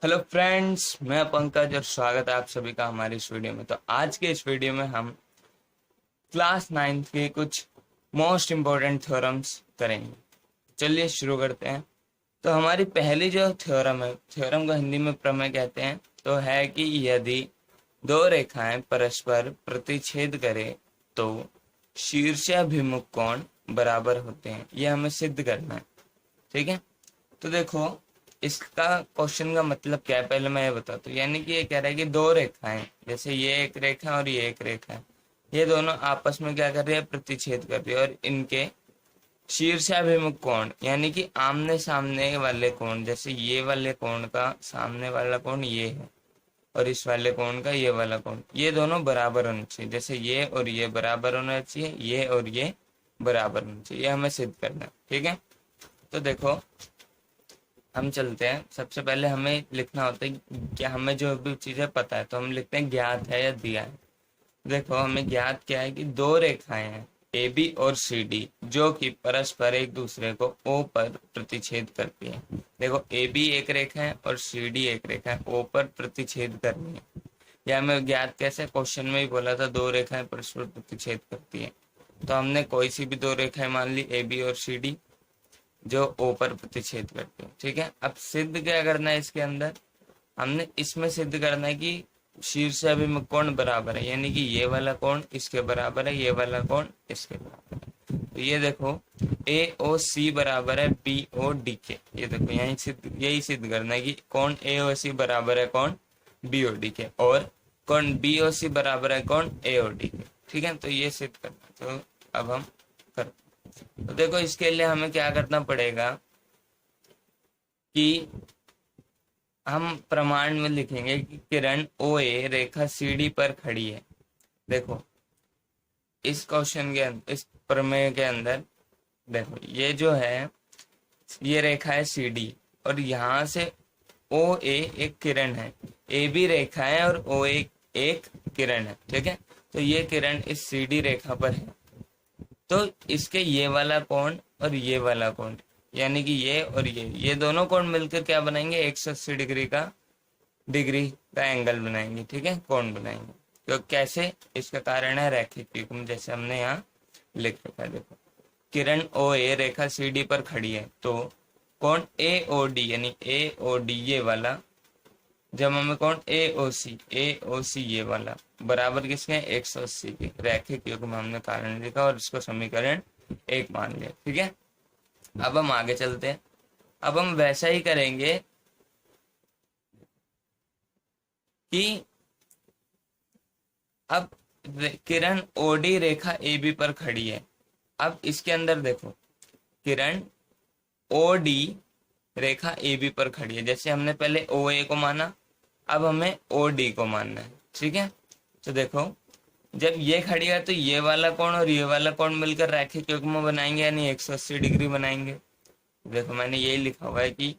Hello friends, मैं पंकज और स्वागत है आप सभी का हमारी इस वीडियो में। तो आज के इस वीडियो में हम क्लास 9th के कुछ मोस्ट इम्पोर्टेंट थ्योरम्स करेंगे। चलिए शुरू करते हैं। तो हमारी पहली जो थ्योरम है, थ्योरम को हिंदी में प्रमेय कहते हैं, तो है कि यदि दो रेखाएं परस्पर प्रतिच्छेद करें तो शीर्षाभिमुख कोण बराबर होते हैं। यह हमें सिद्ध करना है। ठीक है, तो देखो इसका क्वेश्चन का मतलब क्या है, पहले मैं ये बताता हूँ। यानी कि ये कह रहा है कि दो रेखाएं, जैसे ये एक रेखा और ये एक रेखा है, ये दोनों आपस में क्या कर रही है, प्रतिच्छेद कर रही है। और इनके शीर्षाभिमुख कोण यानी कि आमने सामने वाले कोण, जैसे ये वाले कोण का सामने वाला कोण ये है और इस वाले कोण का ये वाला कोण, ये दोनों बराबर होने चाहिए। जैसे ये और ये बराबर होना चाहिए, ये और ये बराबर होना चाहिए। ये हमें सिद्ध करना है। ठीक है, तो देखो हम चलते हैं। सबसे पहले हमें लिखना होता है कि हमें जो भी चीजें पता है तो हम लिखते हैं ज्ञात है या दिया है। देखो हमें ज्ञात क्या है कि दो रेखाएं हैं ए बी और सी डी, जो कि परस्पर एक दूसरे को ओ पर प्रतिच्छेद करती है। देखो ए बी एक रेखा है और सी डी एक रेखा है, ओ पर प्रतिच्छेद करनी है। यह हमें ज्ञात कैसे, क्वेश्चन में ही बोला था दो रेखाएं परस्पर प्रतिच्छेद करती है। तो हमने कोई सी भी दो रेखाएं मान ली ए बी और सी डी, जो ओ पर प्रतिच्छेद करते हैं। ठीक है, अब सिद्ध क्या करना है, इसके अंदर हमने इसमें सिद्ध करना है कि शीर्षाभिमुख कोण बराबर है, यानी कि ये वाला कोण इसके बराबर है, ये वाला कोण इसके बराबर है। तो ये देखो ए ओ सी बराबर है बी ओ डी के। ये देखो यही सिद्ध करना है कि कोण ए ओ सी बराबर है कोण बी ओ डी के, और कोण बी ओ सी बराबर है कोण ए ओ डी के। ठीक है, तो ये सिद्ध करना है। तो अब हम करते हैं। तो देखो इसके लिए हमें क्या करना पड़ेगा कि हम प्रमाण में लिखेंगे कि किरण ओ ए रेखा सी डी पर खड़ी है। देखो इस क्वेश्चन के अंदर, इस प्रमेय के अंदर देखो ये जो है, ये रेखा है सी डी और यहाँ से ओ ए एक किरण है, ए बी रेखा है और ओ ए एक किरण है। ठीक है, तो ये किरण इस सी डी रेखा पर है, तो इसके ये वाला कोण और ये वाला कोण, यानी कि ये और ये दोनों कोण मिलकर क्या बनाएंगे, 180 डिग्री का एंगल बनाएंगे। ठीक है, कोण बनाएंगे। तो कैसे, इसका कारण है रैखिक युग्म, जैसे हमने यहाँ लिख रखा है। देखो किरण ओ ए रेखा सी डी पर खड़ी है, तो कोण ए ओ डी यानी ए ओ डी ये वाला, जब हमें कोण ए ओ सी ये वाला बराबर किसके हैं, 180 के। रैखिक युग्म हमने कारण लिखा और इसको समीकरण 1 मान लिया। ठीक है, अब हम आगे चलते हैं। अब हम वैसा ही करेंगे कि अब किरण ओडी रेखा ए बी पर खड़ी है। अब इसके अंदर देखो किरण ओडी रेखा ए बी पर खड़ी है, जैसे हमने पहले ओ ए को माना, अब हमें ओ डी को मानना है। ठीक है, तो देखो जब ये खड़ी है तो ये वाला कोण और ये वाला कोण मिलकर रैखिक युग्म बनाएंगे, यानी 180 डिग्री बनाएंगे। देखो मैंने यही लिखा हुआ है कि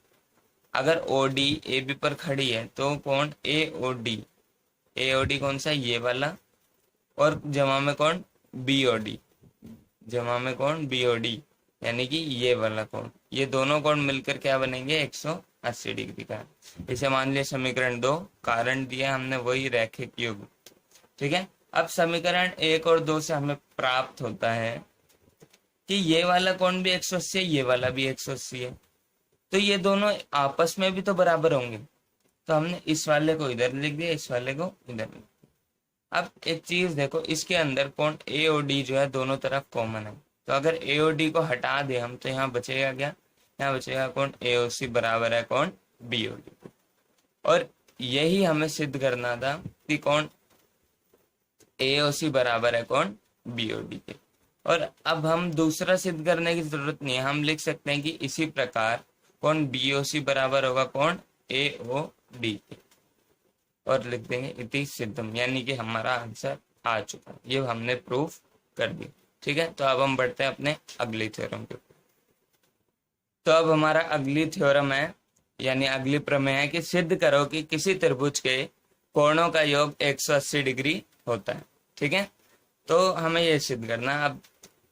अगर ओ डी ए बी पर खड़ी है तो कोण ए ओ डी कौन सा, ये वाला, और जमा में कोण बी ओ डी, जमा में कोण बी ओ डी यानी कि ये वाला कोण, ये दोनों कोण मिलकर क्या बनेंगे, 180 डिग्री का। इसे मान लिया समीकरण 2, कारण दिया हमने वही रैखिक युग्म। ठीक है, अब समीकरण 1 और 2 से हमें प्राप्त होता है कि ये वाला कोण भी 180 है, ये वाला भी 180 है, तो ये दोनों आपस में भी तो बराबर होंगे। तो हमने इस वाले को इधर लिख दिया, इस वाले को इधर लिख दिया। अब एक चीज देखो, इसके अंदर कोण ए और डी जो है दोनों तरफ कॉमन है, तो अगर ए और डी को हटा दे हम तो यहाँ बचेगा क्या, यहाँ बचेगा कोण ए ओ सी बराबर है कोण बी ओ डी। और यही हमें सिद्ध करना था कि कोण ए ओ सी बराबर है कोण बी ओ डी के। और अब हम दूसरा सिद्ध करने की जरूरत नहीं है, हम लिख सकते हैं कि इसी प्रकार कोण बी ओ सी बराबर होगा कोण ए ओ डी के, और लिख देंगे इति सिद्धम, यानी कि हमारा आंसर आ चुका है, ये हमने प्रूफ कर दिया। ठीक है, तो अब हम बढ़ते हैं अपने अगली थ्योरम पे। तो अब हमारा अगली थ्योरम है, यानी अगली प्रमेय है कि सिद्ध करो कि किसी त्रिभुज के कोणों का योग 180 डिग्री होता है। ठीक है, तो हमें ये सिद्ध करना। अब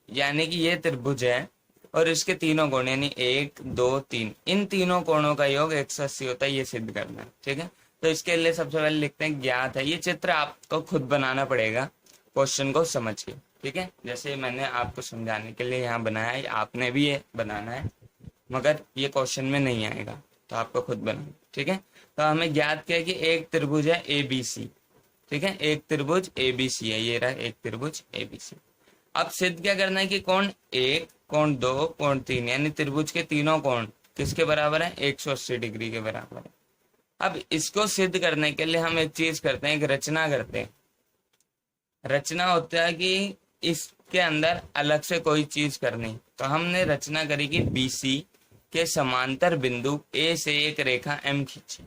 यानी कि ये त्रिभुज है और इसके तीनों कोण यानी 1 2 3, इन तीनों कोणों का योग 180 होता है, ये सिद्ध करना है। ठीक है, तो इसके लिए सबसे पहले लिखते हैं ज्ञात है। ये चित्र आपको खुद बनाना पड़ेगा क्वेश्चन को समझ के। ठीक है, जैसे मैंने आपको समझाने के लिए यहाँ बनाया है, आपने भी ये बनाना है, मगर ये क्वेश्चन में नहीं आएगा तो आपको खुद बनाना। ठीक है, तो हमें ज्ञात किया कि एक त्रिभुज है ABC। ठीक है, एक त्रिभुज ABC है, ये रहा एक त्रिभुज ABC। अब सिद्ध क्या करना है कि कोण 1 कोण 2 कोण 3 यानी त्रिभुज के तीनों कोण किसके बराबर है, 180 डिग्री के बराबर है। अब इसको सिद्ध करने के लिए हम एक चीज करते हैं, एक रचना करते हैं। रचना होता है कि इसके अंदर अलग से कोई चीज करनी, तो हमने रचना करी कि BC के समांतर बिंदु A से एक रेखा M खींची।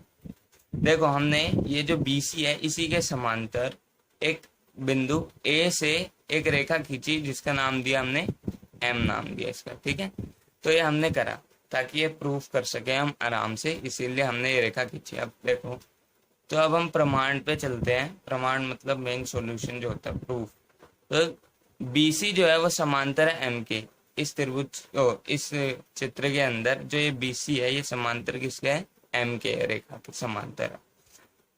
देखो हमने ये जो BC है इसी के समांतर एक बिंदु A से एक रेखा खींची जिसका नाम दिया हमने M नाम दिया इसका। ठीक है, तो ये हमने करा ताकि ये प्रूफ कर सके हम आराम से, इसीलिए हमने ये रेखा खींची। अब देखो, तो अब हम प्रमाण पे चलते हैं। प्रमाण मतलब मेन सॉल्यूशन जो होता है, प्रूफ। तो BC जो है वो समांतर है M के। इस त्रिभुज इस चित्र के अंदर जो ये BC है ये समांतर किसके है, M के रेखा के समांतर है।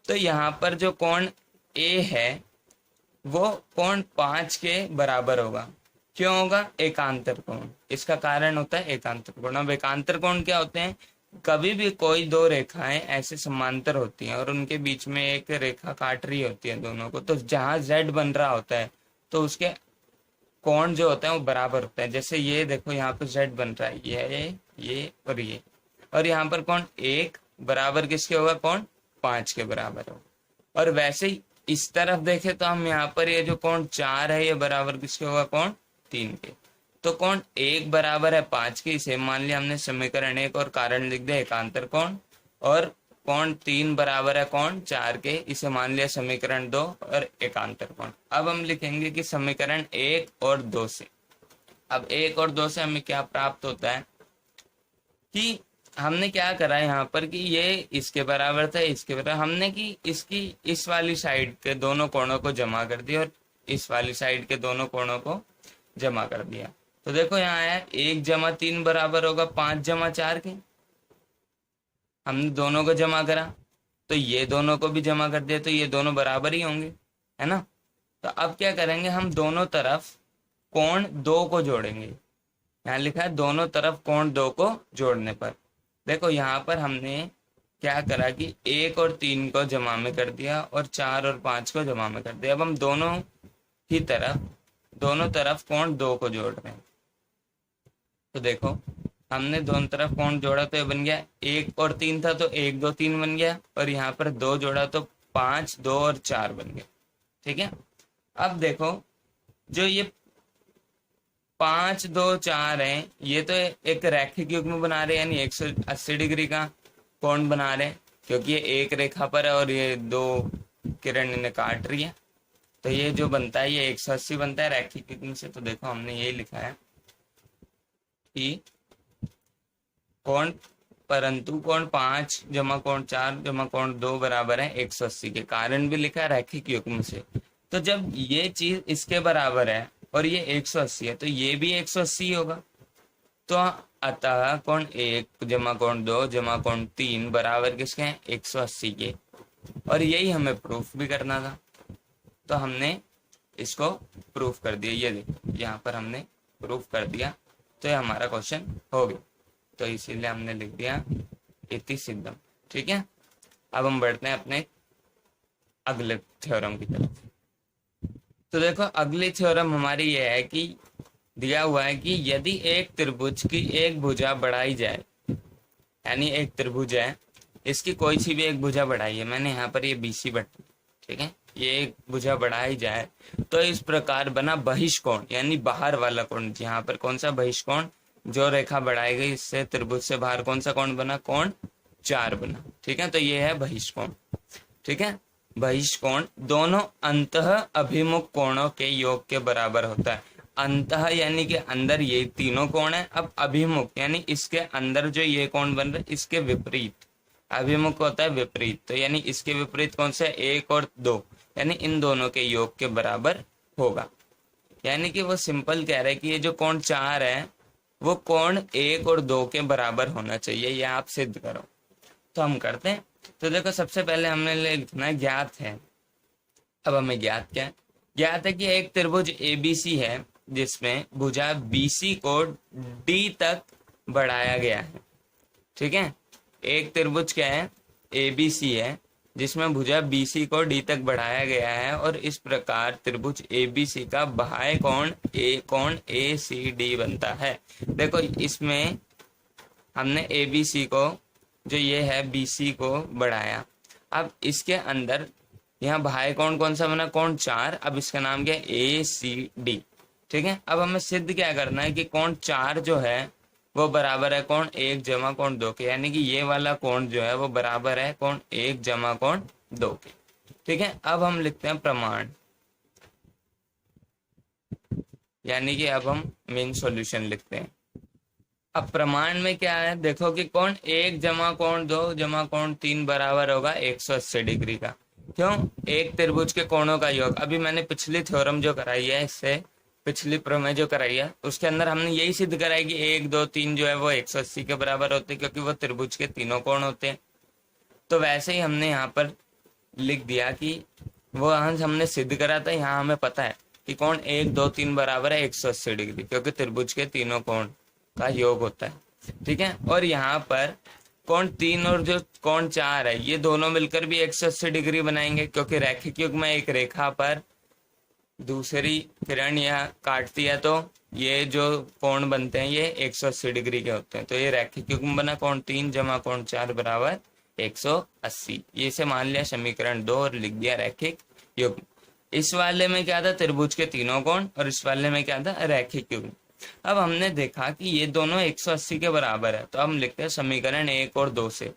तो यहाँ पर जो कोण A है वो कोण 5 के बराबर होगा। क्यों होगा, एकांतर कोण। इसका कारण होता है एकांतर कोण। अब एकांतर कोण क्या होते हैं, कभी भी कोई दो रेखाएं ऐसे समांतर होती हैं और उनके बीच में एक रेखा काट रही होती है दोनों को, तो जहां Z बन रहा होता है तो उसके कोण जो होता है वो बराबर होता है। जैसे ये देखो यहाँ पे Z बन रहा है, ये और यहाँ पर कोण 1 बराबर किसके होगा, कोण 5 के बराबर होगा। और वैसे ही इस तरफ देखे तो हम यहाँ पर ये जो कोण 4 है ये बराबर किसके होगा, कोण 3 के। तो कोण 1 बराबर है 5 के, इसे मान लिया हमने समीकरण 1 और कारण लिख दिया एकांतर कोण। और कोण 3 बराबर है कोण 4 के, इसे मान लिया समीकरण 2 और एकांतर कोण। अब हम लिखेंगे कि समीकरण 1 और 2 से, अब 1 और 2 से हमें क्या प्राप्त होता है कि हमने क्या करा यहाँ पर कि ये इसके बराबर था, इसके बराबर हमने कि इसकी इस वाली साइड के दोनों कोणों को जमा कर दिया और इस वाली साइड के दोनों कोणों को जमा कर दिया। तो देखो यहाँ है 1 जमा 3 बराबर होगा 5 जमा 4 के। हमने दोनों को जमा करा तो ये दोनों को भी जमा कर दिया, तो ये दोनों बराबर ही होंगे, है ना। तो अब क्या करेंगे, हम दोनों तरफ कोण 2 को जोड़ेंगे। यहाँ लिखा है दोनों तरफ कोण 2 को जोड़ने पर। देखो यहाँ पर हमने क्या करा कि 1 और 3 को जमा में कर दिया और 4 और 5 को जमा में कर दिया। अब हम दोनों तरफ कोण 2 को जोड़ रहे हैं। तो देखो हमने दोनों तरफ कोण जोड़ा तो ये बन गया, 1 और 3 था तो 1 2 3 बन गया, और यहाँ पर 2 जोड़ा तो 5 2 और 4 बन गया। ठीक है, अब देखो जो ये 5 2 4 है ये तो एक रैखिक युग्म बना रहे हैं, यानी 180 डिग्री का कोण बना रहे हैं, क्योंकि ये एक रेखा पर है और ये 2 किरण इन्हें काट रही है। तो ये जो बनता है ये 180 बनता है रैखिक युग्म से। तो देखो हमने यही लिखा है कि कोण, परंतु कोण 5 जमा कोण 4 जमा कोण 2 बराबर है 180 के। कारण भी लिखा है रैखिक युग्म से। तो जब ये चीज इसके बराबर है और ये 180 है तो ये भी 180 होगा। तो अतः कोण 1 जमा कोण 2 जमा कोण 3 बराबर किसके हैं, 180 के। और यही हमें प्रूफ भी करना था, तो हमने इसको प्रूफ कर दिया। ये देखो यहाँ पर हमने प्रूफ कर दिया, तो ये हमारा क्वेश्चन हो गया। तो इसीलिए हमने लिख दिया इति सिद्धम। ठीक है, अब हम बढ़ते हैं अपने अगले थ्योरम की तरफ। तो देखो अगली थ्योरम हमारी ये है कि दिया हुआ है कि यदि एक त्रिभुज की एक भुजा बढ़ाई जाए, यानी एक त्रिभुज है इसकी कोई सी भी एक भुजा बढ़ाई है, मैंने यहाँ पर ये BC बढ़ाई, ठीक है, ये एक भुजा बढ़ाई जाए तो इस प्रकार बना बहिष्कोण, यानी बाहर वाला कोण। यहाँ पर कौन सा बहिष्कोण, जो रेखा बढ़ाई गई इससे त्रिभुज से बाहर कौन सा कोण बना, कोण 4 बना। ठीक है, तो ये है बहिष्कोण। ठीक है, बहिष्कोण दोनों अंतः अभिमुख कोणों के योग के बराबर होता है। अंतः यानी कि अंदर ये तीनों कोण है, अब अभिमुख यानी इसके अंदर जो ये कोण बन रहे इसके विपरीत, अभिमुख होता है विपरीत, तो यानी इसके विपरीत कौन सा, 1 और 2, यानी इन दोनों के योग के बराबर होगा। यानी कि वो सिंपल कह रहे हैं कि ये जो कोण 4 है वो कोण 1 और 2 के बराबर होना चाहिए, ये आप सिद्ध करो। तो हम करते हैं। तो देखो सबसे पहले हमने लिखना है ज्ञात है। अब हमें ज्ञात क्या है? ज्ञात है कि एक त्रिभुज एबीसी है जिसमें भुजा बीसी को डी तक बढ़ाया गया है। ठीक है, एक त्रिभुज क्या है? एबीसी है जिसमें भुजा बीसी को डी तक बढ़ाया गया है, और इस प्रकार त्रिभुज एबीसी का बाह्य कोण ए सी डी बनता है। देखो इसमें हमने एबीसी को, जो ये है बीसी को बढ़ाया। अब इसके अंदर यहाँ बाह्य कोण कौन सा बना? कोण 4। अब इसका नाम क्या है? ए सी डी। ठीक है, अब हमें सिद्ध क्या करना है कि कोण 4 जो है वो बराबर है कोण 1 जमा कोण 2 के, यानी कि ये वाला कोण जो है वो बराबर है कोण 1 जमा कोण 2 के। ठीक है, अब हम लिखते हैं प्रमाण, यानी कि अब हम मेन सॉल्यूशन लिखते हैं। अब प्रमाण में क्या है? देखो कि कोण 1 जमा कोण 2 जमा कोण 3 बराबर होगा 180 डिग्री का। क्यों? एक त्रिभुज के कोणों का योग। अभी मैंने पिछली थ्योरम जो कराई है, इससे पिछली प्रमेय जो कराई है, उसके अंदर हमने यही सिद्ध कराई कि 1 2 3 जो है वो 180 के बराबर होते हैं, क्योंकि वो त्रिभुज के तीनों कोण होते हैं। तो वैसे ही हमने यहाँ पर लिख दिया कि वो हमने सिद्ध करा था। यहाँ हमें पता है कि कोण 1 2 3 बराबर है 180 डिग्री, क्योंकि त्रिभुज के तीनों कोण का योग होता है। ठीक है, और यहाँ पर कोण 3 और जो कोण 4 है, ये दोनों मिलकर भी 180 डिग्री बनाएंगे, क्योंकि रैखिक युग्म में एक रेखा पर दूसरी किरण यह काटती है, तो ये जो कोण बनते हैं ये 180 डिग्री के होते हैं। तो ये रैखिक युग्म बना कोण 3 जमा कोण 4 बराबर 180। ये से मान लिया समीकरण 2 और लिख दिया रैखिक युग्म। इस वाले में क्या था? त्रिभुज के तीनों कोण, और इस वाले में क्या था? रैखिक युग्म। अब हमने देखा कि ये दोनों 180 के बराबर है, तो हम लिखते हैं समीकरण 1 और 2 से।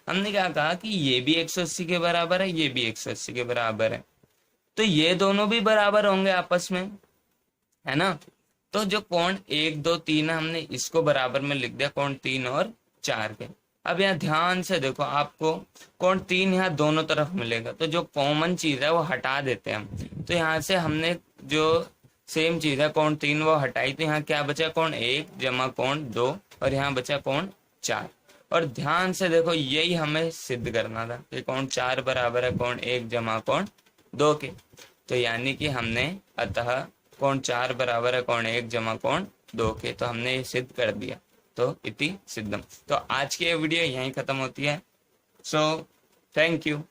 हमने क्या कहा कि ये भी 180 के बराबर है, ये भी 180 के बराबर है, तो ये दोनों भी बराबर होंगे आपस में, है ना। तो जो कोण 1 2 3 है, हमने इसको बराबर में लिख दिया कोण 3 और 4 के। अब यहाँ ध्यान से देखो, आपको कोण 3 यहाँ दोनों तरफ मिलेगा, तो जो कॉमन चीज है वो हटा देते हैं हम। तो यहाँ से हमने जो सेम चीज है कोण 3 वो हटाई, तो यहाँ क्या बचा? कोण 1 जमा कोण 2, और यहाँ बचा कोण 4। और ध्यान से देखो, यही हमें सिद्ध करना था कि कोण 4 बराबर है कोण 1 जमा कोण 2 के। तो यानी कि हमने अतः कोण 4 बराबर है कोण 1 जमा कोण 2 के, तो हमने ये सिद्ध कर दिया। तो इति सिद्धम। तो आज की ये वीडियो यहीं खत्म होती है। So thank you.